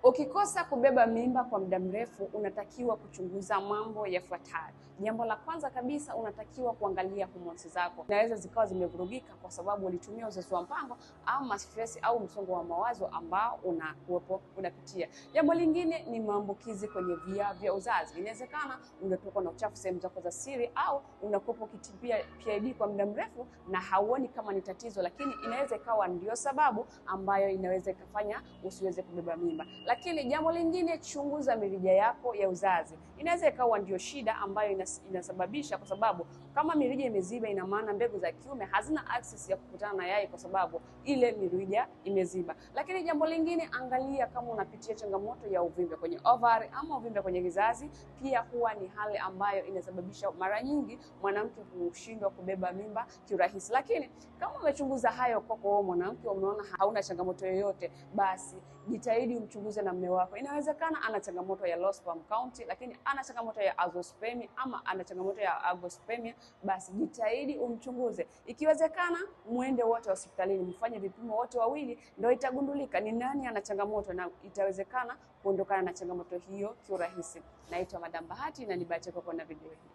Ukikosa kubeba mimba kwa muda mrefu, unatakiwa kuchunguza mambo yafuatayo. Jambo la kwanza kabisa, unatakiwa kuangalia homoni zako. Inaweza zikawa zimevurugika kwa sababu ulitumia uzazi wa mpango ama stress au msongo wa mawazo ambao unapitia. Jambo lingine ni maambukizi kwenye via vya uzazi. Inawezekana unatokwa na uchafu sehemu zako za siri, au unakuwa ukitibia PID kwa muda mrefu na hauoni kama ni tatizo, lakini inaweza ikawa ndio sababu ambayo inaweza ikafanya usiweze kubeba mimba. Lakini jambo lingine, chunguza mirija yako ya uzazi. Inaweza ikawa ndio shida ambayo inasababisha, kwa sababu kama mirija imeziba, ina maana mbegu za kiume hazina access ya kukutana na yai kwa sababu ile mirija imeziba. Lakini jambo lingine, angalia kama unapitia changamoto ya uvimbe kwenye ovari ama uvimbe kwenye kizazi. Pia huwa ni hali ambayo inasababisha mara nyingi mwanamke kushindwa kubeba mimba kirahisi. Lakini kama umechunguza hayo kwako wewe mwanamke, umeona hauna changamoto yoyote, basi jitahidi umchunguze na mume wako. Inawezekana ana changamoto ya low sperm count, lakini ana changamoto ya azoospermia ama ana changamoto ya agoospermia, basi jitahidi umchunguze. Ikiwezekana muende wote hospitalini, mfanye vipimo wote wawili, ndio itagundulika ni nani ana changamoto na itawezekana kuondokana na changamoto hiyo kiurahisi. Naitwa Madam Bahati na ni bahati yako kuona video hii.